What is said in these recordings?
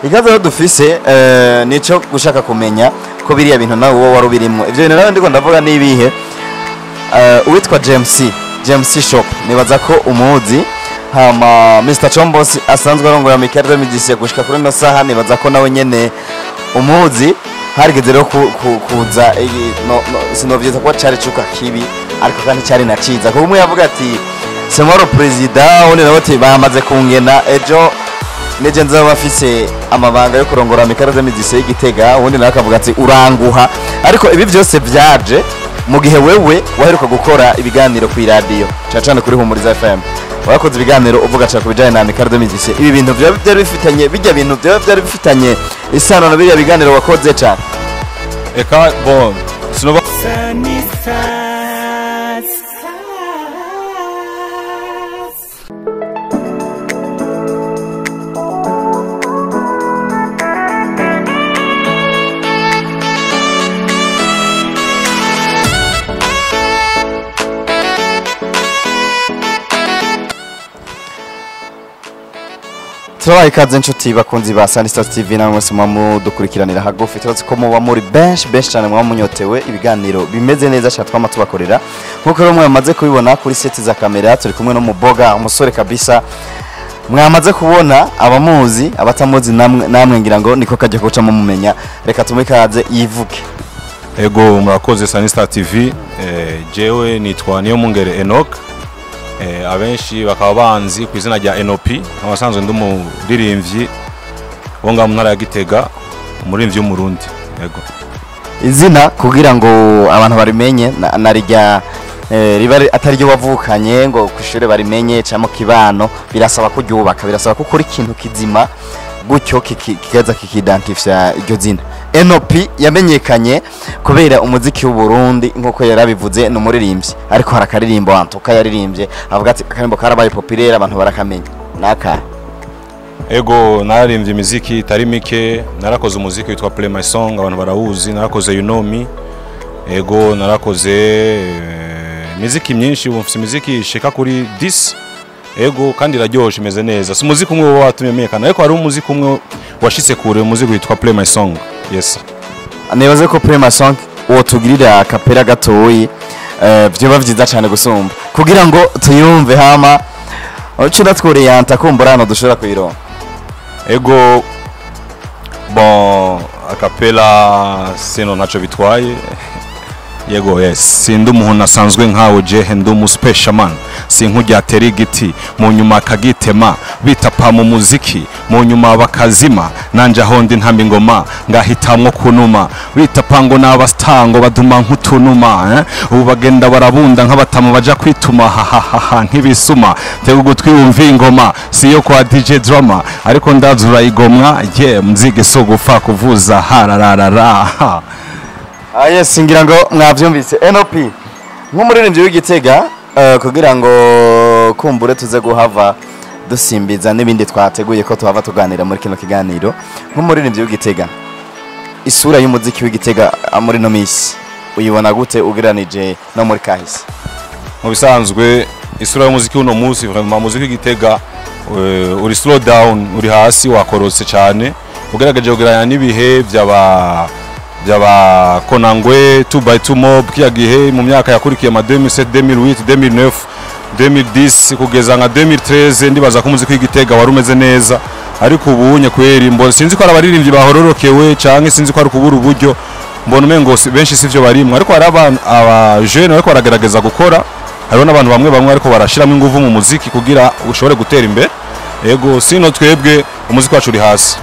Ikaze dufise nico gushaka kumenya ko biriya bintu nawe wowe warubirimo. Ivyo bintu nawe ndiko ndavuga nibihe uwitwa James Shop nibaza ko umuzi hama Mr Chombosi asanzwe arongora Michael Midisi gushika kuri no saha nibaza ko nawe nyene umuzi harigeze rero kuza sinovyiza ko cari cuka kibi ariko kandi cari naciza ko umwe yavuga ati Semoro president one nawe bamaze kungena ejo neje nzaba bafise amabanga yo kurongora Michael Midisi y'Igitega ubundi nawe akavuga ati uranguha ariko ibi byose byaje mu gihe wewe waheruka gukora ibiganiro ku radio cyane kuri Humuriza FM wakoze ibiganiro uvuga cyane kubijanye na Michael Midisi ibi bintu byari bifitanye bijya bintu byari bifitanye isano na biriya biganiro wakoze cyane eka bon sinoba Turabaye ikaze inshuti bakunzi ba Sunstar TV namwe mumu dukurikiranira hagufi tuzi ko muba muri bench cyane mwamunyotewe ibiganiro bimeze neza cyane twama tubakorera nkuko rero mwamaze kubibona kuri seti za kamera turi kumwe no muboga umusore kabisa mwamaze kubona abamuzi abatamuzi namwe ngira ngo niko kaje kuca mu mumenya reka tumikaze yivuge. Ego murakoze Sunstar TV jewe nitwa Niyomungere Enoch abenshi bakaba banzi ku izina rya NOP abasanzwe ndumuririmbyi wonga mu ntara ya Gitega umuririmbyi w'umurundi. Yego izina kugira ngo abantu barimenye narijya riba atari ryo wavukanye ngo kushure barimenye cyamo kibano birasaba kuryubaka birasaba ko kuri ikintu kizima gutyo kigaza kikidentifya iryo zina. NOP yamenyekanye kubera umuziki w'u Burundi nkuko yarabivuze no muririmbyi ariko harakaririmbo antuka yaririmbye avuga ati akarimbo karabaye populaire abantu barakamenya naka. Ego naririmbye imiziki tari mike narakoze umuziki witwa Play My Song abantu barawuzi narakoze You Know Me. Ego narakoze muziki myinshi umufite imiziki sheka kuri 10 ego kandi raryoshe imeze neza si umuziki umwe watumye menyekana ariko hari umuziki umwe washitse kure umuziki witwa Play My Song. Yes nibaze ko Play My Song uwo tugirira kapera gatoyi byo bavyiza cyane gusumba kugira ngo tuyumve hama ucira tworeyanta kumburano dushobora kuyironka. Ego bon akapela sino naco bitwaye yego yes sindu umuntu asanzwe nkawe je ndu special man sinkujya terigiti mu nyuma akagitema bitapa mu muziki mu nyuma bakazima nanje ahondi ntambi ngoma ngahitamwo kunuma bitapango n'abastango baduma nkutunuma ubu bagenda barabunda nk'abatamu baja kwituma ha nk'ibisuma tego gutwiyumva ingoma siyo kwa DJ Drama ariko ndazura igomwa je mzige so gufa kuvuza hararara. Yes ngira ngo mwavyumvise NOP nk'umuririmbyi w'Igitega kugira ngo kumbure tuze guhava dusimbiza n'ibindi twateguye ko tuhava tuganira muri kino kiganiro nk'umuririmbyi w'Igitega isura y'umuziki w'Igitega muri no misi uyibona gute ugeranije no muri kahise? Mu bisanzwe isura y'umuziki uno munsi vraiment muziki w'Igitega uri slow down uri hasi wakorotse cyane ugeragaje kugeranya n'ibihe byaba Konangwe 2x2 mob kiya gihe mu myaka yakurikiye ma 2007 2008 2009 2010 kugeza nka 2013 ndibaza ko umuziki w'Igitega warumeze neza ariko ubunye kweri mbona sinzi ko arabaririmbyi bahororokewe canke sinzi ko ari kubura uburyo mbona umengo benshi sivyo barimwe ariko hari abantu aba jeune ariko baragerageza gukora hariho n'abantu bamwe ariko barashiramo ingufu mu muziki kugira ushobore gutera imbere. Ego sino twebwe umuziki wacu uri hasi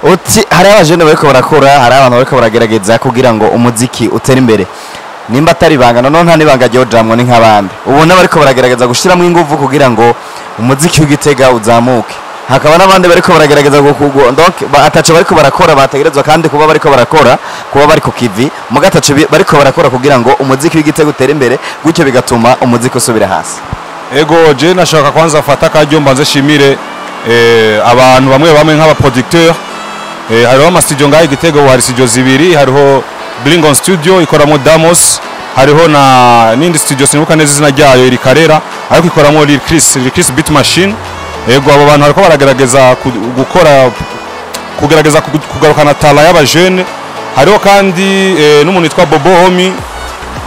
uti hari abajene bariko barakora hari abantu bariko baragerageza kugira ngo umuziki utere imbere nimba atari banga none nta nibanga ryo jamwe ni nk'abandi ubona bariko baragerageza gushiramo ingufu kugira ngo umuziki w'Igitega uzamuke hakaba n'abandi bariko baragerageza donc ataco bariko barakora bategerezwa kandi kuba bariko barakora kuba bariko kivi mu gataco bariko barakora kugira ngo umuziki w'Igitega utere imbere gutyo bigatuma umuziki usubira hasi. Ego je nashaka kwanza fata kajyo mbanze shimire abantu bamwe nk'aba producteur hariho ama studio ngaho Igitega hari studio zibiri hariho Blingon Studio ikoramo Damos hariho na nindi studio sinibuka neza izina ryayo iri Karera ariko ikoramo Lil Chris Beat Machine. Ego abo bantu bariko baragerageza gukora kugerageza kugarukana tala y'abajene. Hariho kandi n'umuntu witwa Bobo Homi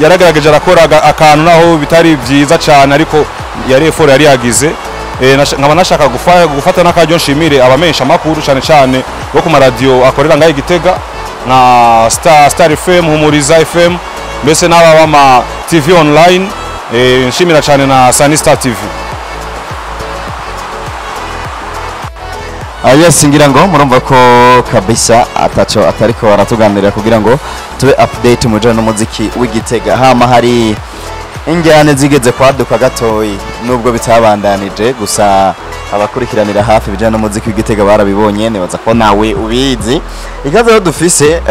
yaragerageje arakora akantu naho bitari byiza cyane, ariko yari effort yari yagize. Nkaba nashaka gufata n'akaryo nshimire abamenyesha makuru cyane cyane bo ku radio akorera ngaho Gitega nka Star FM, Humuriza FM, mbese n'aba bama TV online. Nshimira cyane na Sunny Star TV. Yes, ngira ngo murumva ko kabisa ataco atariko baratuganirira kugira ngo tube update mu jana n'umuziki w'Igitega. Hama hari injyane zigeze kwaduka gatoyi nubwo bitabandanije, gusa abakurikiranira hafi bijana n'umuziki w'Igitega barabibonye, nebaza ko nawe ubizi. Ikaze rero dufise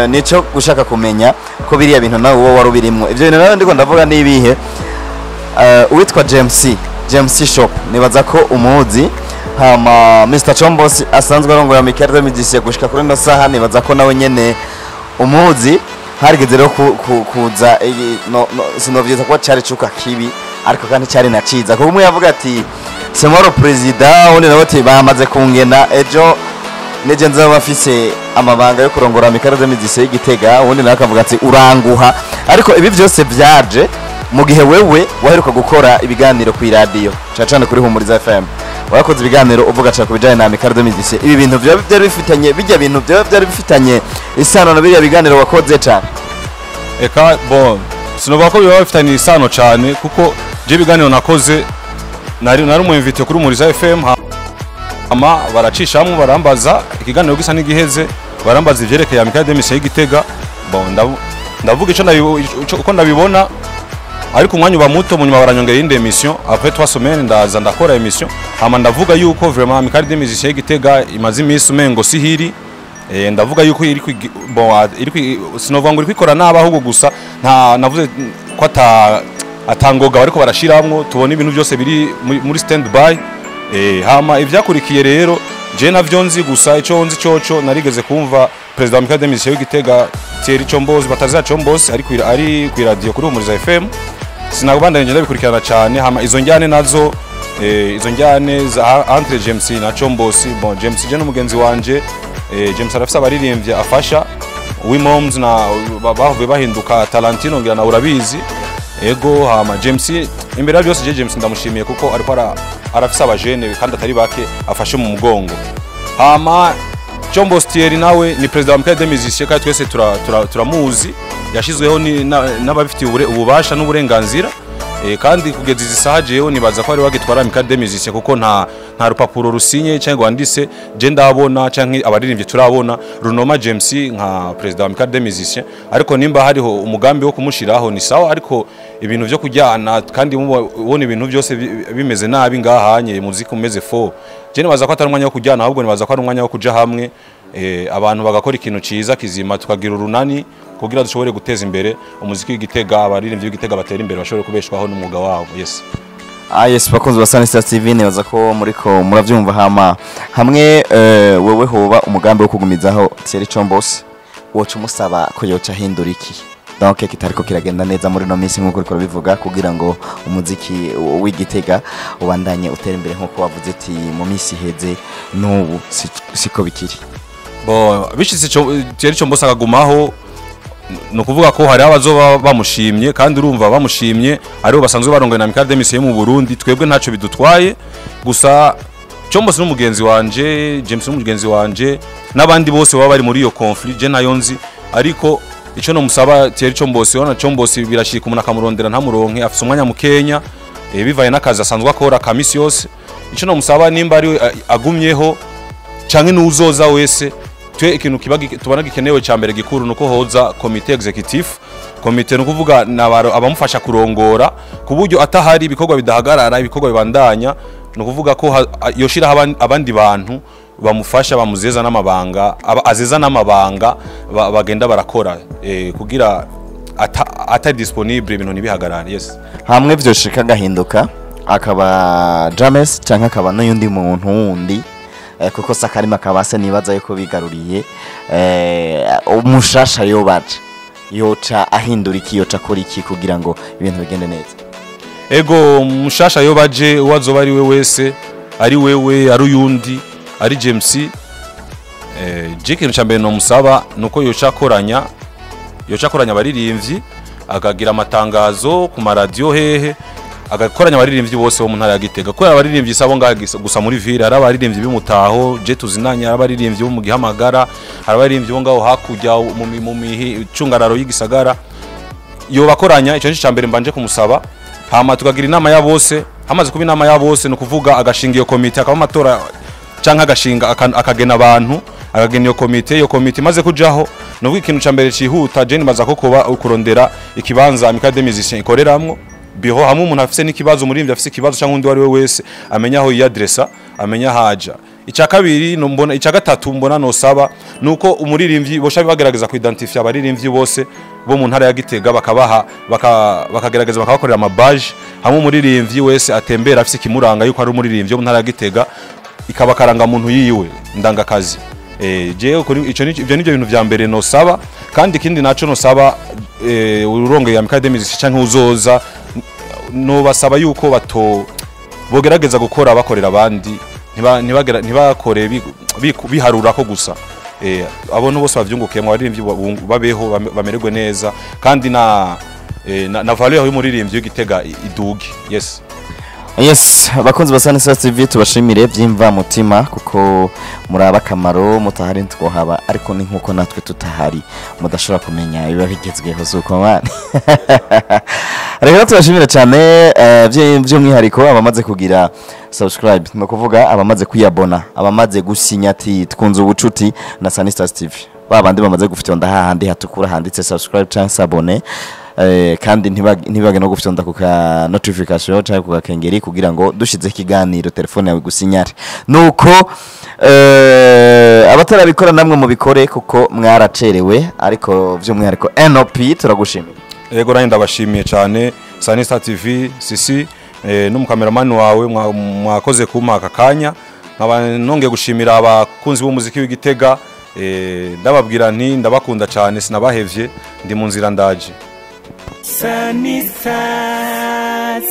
nico gushaka kumenya ko biriya bintu nawe wowe warubirimwe. Ivyo bintu nawe ndiko ndavuga nibihe. Uwitwa James Shop nebaza ko umuzi. Hama Mr Chombosi asanzwe arongoye Michael Remedici gushika kuri no saha, nebaza ko nawe nyene umuzi. Harigeze rero kuza sinovyiza ko cyari cuka kibi, ariko kandi cyari naciza kuko umwe yavuga ati semoro president undi nawe ati bamaze kungena ejo neje nzaba bafise amabanga yo kurongora Michael Remedici y'Igitega, undi nawe akavuga ati uranguha. Ariko ibi byose byaje mu gihe wewe waheruka gukora ibiganiro ku radio cyane kuri Humuriza FM, wakoze ibiganiro uvuga cyane kubijanye na Michael Remedici. Ibi bintu byari bifitanye bijya bintu byari bifitanye isano na biriya biganiro wakoze cyane. Eka bon sinovuga ko biba bifitanye isano cyane kuko je biganiro nakoze nari mu invite kuri Humuriza FM, ama baracishamwe barambaza ikiganiro gisa n'igiheze, barambaza ivyerekeye Michael Remedici y'Igitega. Bon ndavuga uko ndabibona, ariko umwanya uba muto, munyuma baranyongera indi emission après 3 semaines ndaza ndakora emission. Hama ndavuga yuko vraiment Michael Remedici y'Igitega imaze imisi umengo sihiri. Ndavuga yuko iri sinovuga ngo iri kwikora naba ahubwo gusa navuze ko atangoga bariko barashiramwo, tubona ibintu byose biri muri stand by. Hama ivyakurikiye rero je navyo nzi, gusa ico nzi coco narigeze kumva president Michael Remedici y'Igitega Thierry Chombozi bataza Chombozi ari ku radio kuri Humuriza FM. Sinagubandanye ngenda bikurikirana cyane. Hama izo njyane nazo izo njyane za entre James na Chombozi. Bon James je n'umugenzi wanje, James arafisa abaririmbye afasha Wimoms na bavuye bahinduka Talentino ngira na urabizi. Ego hama James imbere byose je James ndamushimiye kuko ariko arafisa abajene kandi atari bake afashe mu mugongo. Hama Chombozi Thierry nawe ni president wa Michael Remedici kandi twese turamuzi, yashizweho n'abafitiye ububasha n'uburenganzira. Kandi kugeza izi saha jewe nibaza ko ari wagitwara Michael Remedici kuko nta rupapuro rusinye cyangwa wandise je ndabona cyangwa abaririmbye turabona runoma James nka president wa Michael Remedici. Ariko nimba hariho umugambi wo kumushiraho ni sawa, ariko ibintu byo kujyana kandi mubona ibintu byose bimeze nabi ngahanye muziki umeze fo, je nibaza ko atari umwanya wo kujyana, ahubwo nibaza ko ari umwanya wo kuja hamwe, abantu bagakora ikintu ciza kizima, tukagira urunani kugira dushobore guteza imbere umuziki w'Igitega, abaririmbyi w'Igitega batera imbere bashobore kubeshwaho n'umwuga wabo. Yes. Yes, bakunze basana Star TV nebaza ko muriko muravyumva. Hama hamwe wewe hoba umugambi wo kugumizaho Thierry Chombozi, woca umusaba ko yoca hindura iki donc kitariko kiragenda neza muri no minsi nkuko uriko bivuga kugira ngo umuziki w'Igitega ubandanye utera imbere nkuko wavuze ati mu minsi heze n'ubu siko bikiri. Bon bishitse Thierry Chombozi akagumaho, no kuvuga ko hari abazoba bamushimye kandi urumva bamushimye aribo basanzwe barongoye na Michael Remedici mu Burundi. Twebwe ntaco bidutwaye, gusa Chombozi n'umugenzi wanje, James n'umugenzi wanje, n'abandi bose baba bari muri iyo conflict je nayo nzi. Ariko ico no musaba Thierry Chombozi, ona Chombozi birashika umuntu akamurondera ntamuronke, afise umwanya mu Kenya bivaye n'akazi asanzwe akora kamisi yose. Ico no musaba nimba ari agumyeho canke n'uzoza wese, twe ikintu tubana gikenewe cyambere gikuru nuko hoza comité executive. Comité no kuvuga nabaro abamufasha kurongora ku buryo atahari ibikorwa bidahagarara, ibikorwa bibandanya. No kuvuga ko yoshira abandi bantu bamufasha bamuzeza n'amabanga, azeza n'amabanga bagenda barakora kugira ata disponible ibintu nibihagarara. Yes. Hamwe vyoshika gahinduka akaba James canke akaba n'undi muntu wundi, kuko Sakarima kabase nibaza yuko bigaruriye umushasha yobaje yoca ahindura iki, yoca kuri iki kugira ngo ibintu bigende neza. Ego mushasha yobaje uwazoba ari we wese, ari wewe ari uyundi ari James, ikintu cya mbere nomusaba nuko yocakoranya abaririmbyi akagira amatangazo ku maradiyo hehe agakoranya abaririmbyi bose bo mu ntara ya Gitega kubera abaririmbyi sabo ngaha gusa muri ville hari abaririmbyi b'Umutaho je tuzinanya hari abaririmbyi bo mu Gihamagara hari abaririmbyi bo ngaho hakujya mu micungararo y'igisagara yo bakoranya icyo cya mbere mbanje kumusaba hama tukagira inama ya bose hamaze kuba inama ya bose no kuvuga agashinga iyo komite akaba amatora canka agashinga akagena abantu akagena iyo komite maze kujaho no ikintu cya mbere cihuta je nibaza ko kuba ukurondera ikibanza Amicale Musiciens ikoreramwo biho hamwe umuntu afise n'ikibazo umuririmbyi afise ikibazo cyangwa undi wari we wese amenya aho yadressa amenya haja icya kabiri no mbona icya gatatu mbona no saba nuko umuririmbyi bosha bagerageza kuidentify abaririmbyi bose bo mu ntara ya Gitega bakagerageza bakabakorera amabaje hamwe umuririmbyi wese atembera afise kimuranga yuko ari umuririmbyi wo mu ntara ya Gitega ikabakaranga muntu yiwe ndangakazi je ibyo nibyo bintu vya mbere no saba kandi ikindi naco no saba urongo ya Amicale Musiciens canke uzoza no basaba yuko bogerageza gukora bakorera abandi ntibakore biharura ko gusa abone bose bavyungukiyemo abaririmbyi babeho bamererwe neza kandi na valeur y'umuririmbyi y'Igitega iduge yes bakunzi basane Star TV tubashimire byimva mutima kuko muraba kamaro mutahari twohaba ariko ni nkuko natwe tutahari mudashobora kumenya biba bigezweho zuko mwana rero tubashimire cyane by'umwihariko abamaze kugira subscribe no kuvuga abamaze kwiyabona abamaze gusinya ati twunze ubucuti na Star TV babandi bamaze gufitonda hahandi hatukura handitse subscribe cyangwa s'abonner kandi ntibage no gufyonda kuka notification cyangwa kuka kengeri kugira ngo dushize kiganiro telefone yawe gusinyare nuko abatarabikora namwe mu bikore kuko mwaracerewe ariko by'umwihariko NOP turagushimira yego nanye ndabashimiye cyane Star TV sisi n'umukameramani wawe mwakoze kumaka kanya nkaba nonge gushimira abakunzi b'umuziki w'Igitega ndababwira nti ndabakunda cyane sinabahevye ndi mu nzira ndaje Sunny Stars.